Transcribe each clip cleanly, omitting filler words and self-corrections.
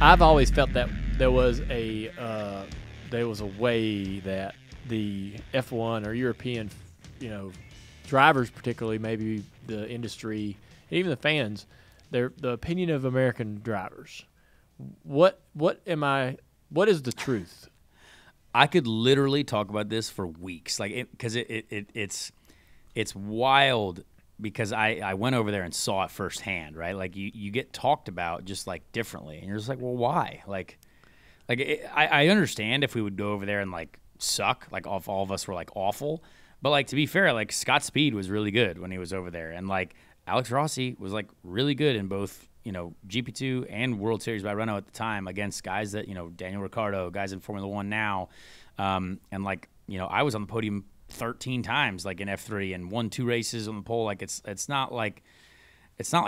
I've always felt that there was a way that the F1 or European, drivers, particularly maybe the industry, even the fans, the opinion of American drivers. What is the truth? I could literally talk about this for weeks, because it's wild. Because I went over there and saw it firsthand, right? Like you get talked about just like differently, and you're just like, well, why? I understand if we would go over there and like suck, like all of us were like awful, but like to be fair, like Scott Speed was really good when he was over there, and like Alex Rossi was like really good in both GP2 and World Series by Renault at the time against guys that Daniel Ricciardo, guys in Formula One now, and like I was on the podium 13 times like in F3 and won 2 races on the pole. Like it's not like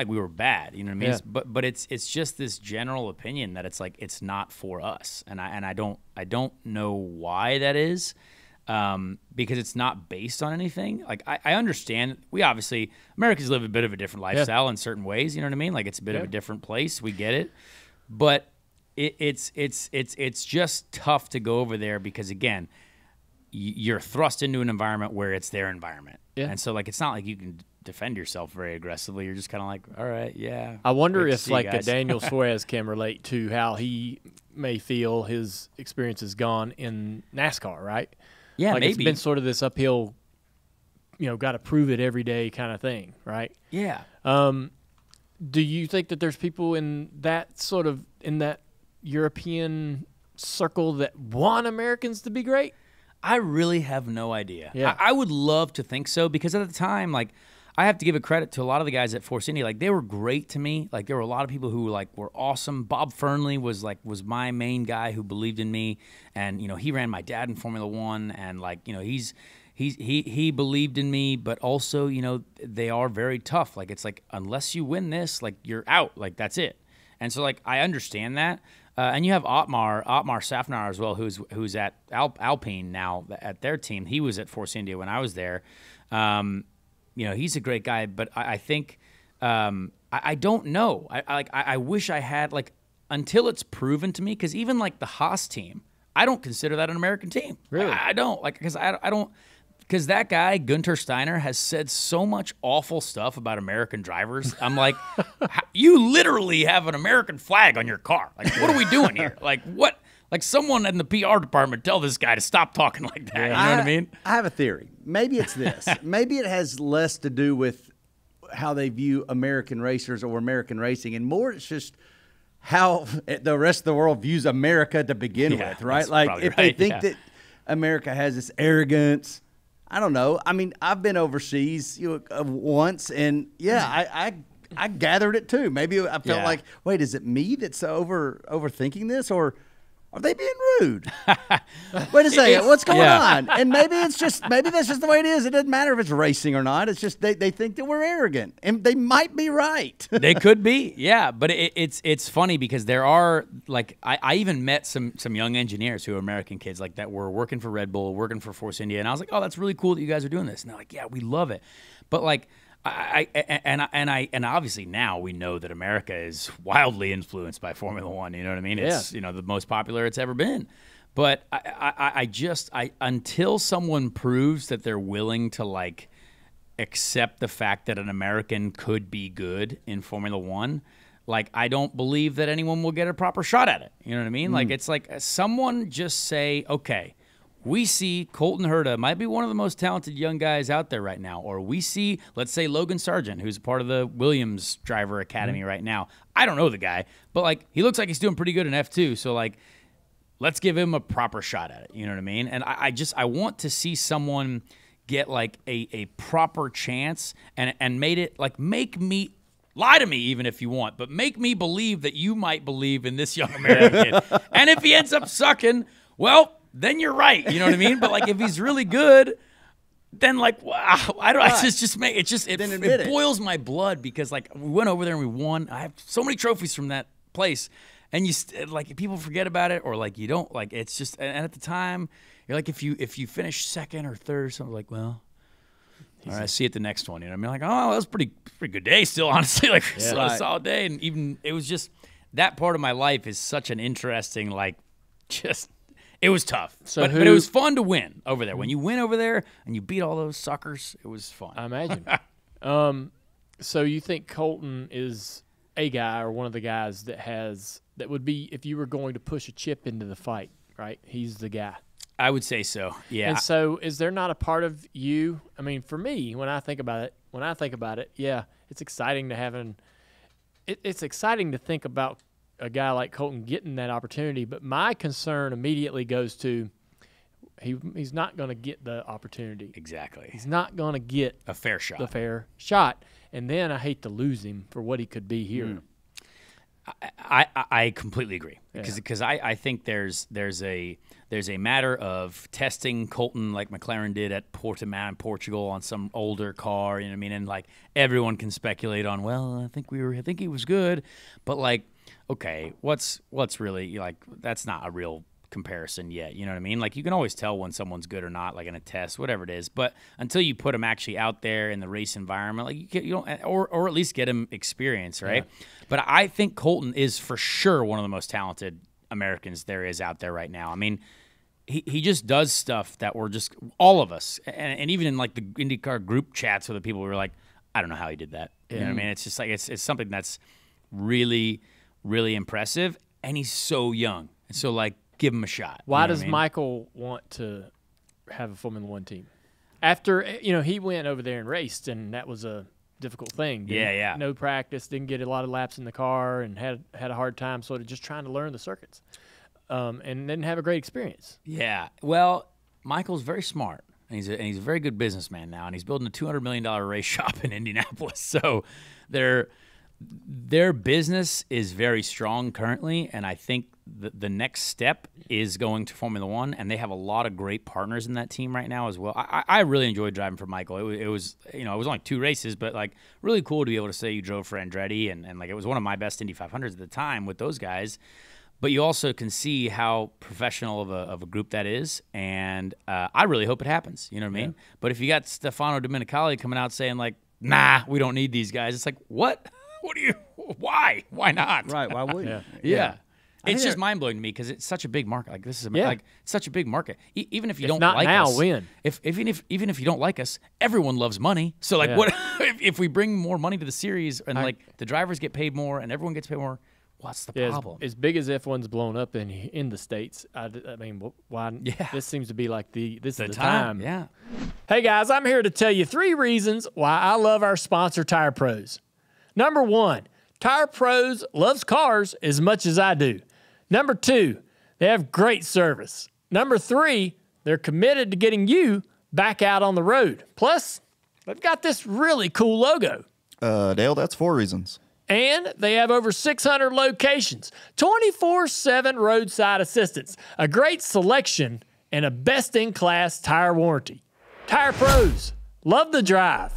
we were bad, you know what I mean? Yeah. But it's just this general opinion that it's like it's not for us, and I don't know why that is, because it's not based on anything. Like I understand Americans live a bit of a different lifestyle in certain ways, you know what I mean? Like it's a bit of a different place, we get it, but it's just tough to go over there because again, you're thrust into an environment where it's their environment. Yeah. And so, like, it's not like you can defend yourself very aggressively. You're just kind of like, all right, yeah. I wonder if, like, a Daniel Suarez can relate to how he may feel his experience has gone in NASCAR, right? Yeah, like maybe. It's been sort of this uphill, got to prove it every day kind of thing, right? Yeah. Do you think that there's people in that European circle that want Americans to be great? I really have no idea. Yeah. I would love to think so because at the time, like, I have to give a credit to a lot of the guys at Force India. Like, they were great to me. Like, there were a lot of people who were awesome. Bob Fernley was my main guy who believed in me, and he ran my dad in Formula One, and he believed in me. But also, they are very tough. Like, it's like unless you win this, like you're out. Like that's it. And so like I understand that. And you have Otmar Safnar as well, who's at Alpine now at their team. He was at Force India when I was there. He's a great guy, but I think I don't know. I wish I had until it's proven to me, because even like the Haas team, I don't consider that an American team. Really, I don't because I don't. Because that guy, Gunther Steiner, has said so much awful stuff about American drivers. I'm like, you literally have an American flag on your car. Like, what are we doing here? Like, what? Like, someone in the PR department tell this guy to stop talking like that. You know what I mean? I have a theory. Maybe it's this. Maybe it has less to do with how they view American racers or American racing, and more it's just how the rest of the world views America to begin with, right? Like, if they think that America has this arrogance, I don't know. I mean, I've been overseas once, and I gathered it too. Maybe I felt like, wait, is it me that's overthinking this, or are they being rude? Wait a second, what's going on? And maybe that's just the way it is. It doesn't matter if it's racing or not. It's just they think that we're arrogant, and they might be right. They could be, yeah. But it's funny because there are I even met some young engineers who are American kids that were working for Red Bull, working for Force India, and I was like, oh, that's really cool that you guys are doing this. And they're like, yeah, we love it. But and obviously now we know that America is wildly influenced by Formula One. You know what I mean? It's the most popular it's ever been. But I until someone proves that they're willing to accept the fact that an American could be good in Formula One, I don't believe that anyone will get a proper shot at it. You know what I mean? It's like someone just say, okay, we see Colton Herta might be one of the most talented young guys out there right now. Or we see, let's say, Logan Sargent, who's a part of the Williams Driver Academy right now. I don't know the guy, but he looks like he's doing pretty good in F2. So let's give him a proper shot at it. You know what I mean? And I want to see someone get a proper chance and made it make me lie to me even if you want, but make me believe that you might believe in this young American kid. And if he ends up sucking, well, then you're right. You know what I mean? But if he's really good, then wow, I don't. Right. It boils my blood because we went over there and we won. I have so many trophies from that place, and people forget about it or you don't It's just, and at the time you're if you finish second or third or something well. All right, see you at the next one. You know what I mean? Oh, that was a pretty good day still, honestly. A solid day. And even it was just that part of my life is such an interesting, like, just it was tough. So but it was fun to win over there. When you win over there and you beat all those suckers, it was fun. I imagine. So you think Colton is a guy or one of the guys that would be, if you were going to push a chip into the fight, right? He's the guy. I would say so. Yeah. And so, is there not a part of you? I mean, for me, when I think about it, yeah, it's exciting to it's exciting to think about a guy like Colton getting that opportunity. But my concern immediately goes to he's not going to get the opportunity. Exactly. He's not going to get a fair shot. The fair shot, and then I hate to lose him for what he could be here. I completely agree because Yeah. I think there's a matter of testing Colton like McLaren did at Portimao in Portugal on some older car, you know what I mean? And like everyone can speculate on, well, I think he was good, but like, okay, what's really like that's not a real comparison yet, you know what I mean? Like you can always tell when someone's good or not, like in a test, whatever it is. But until you put them actually out there in the race environment, like you don't, or at least get them experience, right? Yeah. But I think Colton is for sure one of the most talented Americans there is out there right now. I mean, he just does stuff that we're just all of us, and even in like the IndyCar group chats with the people, we were like, I don't know how he did that. You know what I mean? It's just like it's something that's really, really impressive, and he's so young, and so like. Give him a shot. Why does Michael want to have a Formula One team? After, he went over there and raced, and that was a difficult thing. Yeah. No practice, didn't get a lot of laps in the car, and had a hard time sort of just trying to learn the circuits, and didn't have a great experience. Yeah. Well, Michael's very smart, and he's a very good businessman now, and he's building a $200 million race shop in Indianapolis. So their business is very strong currently, and I think the next step is going to Formula One, and they have a lot of great partners in that team right now as well. I really enjoyed driving for Michael. It was it was only 2 races, but like really cool to be able to say you drove for Andretti, and like it was one of my best Indy 500s at the time with those guys. But you also can see how professional of a group that is, and I really hope it happens. You know what I mean? Yeah. But if you got Stefano Domenicali coming out saying like, nah, we don't need these guys, it's like, what? Why? Why not? Right, why wouldn't you? Yeah. It's just mind-blowing to me because it's such a big market. Like this is like such a big market. Even if you don't like us, when even if you don't like us, everyone loves money. So like, what if we bring more money to the series and like the drivers get paid more and everyone gets paid more? What's the problem? As big as F1's blown up in the States, I mean, why? Yeah. This seems to be like this is the time. Yeah. Hey guys, I'm here to tell you 3 reasons why I love our sponsor, Tire Pros. Number 1, Tire Pros loves cars as much as I do. Number 2, they have great service. Number 3, they're committed to getting you back out on the road. Plus, they've got this really cool logo. Dale, that's 4 reasons. And they have over 600 locations, 24/7 roadside assistance, a great selection, and a best-in-class tire warranty. Tire Pros, love the drive.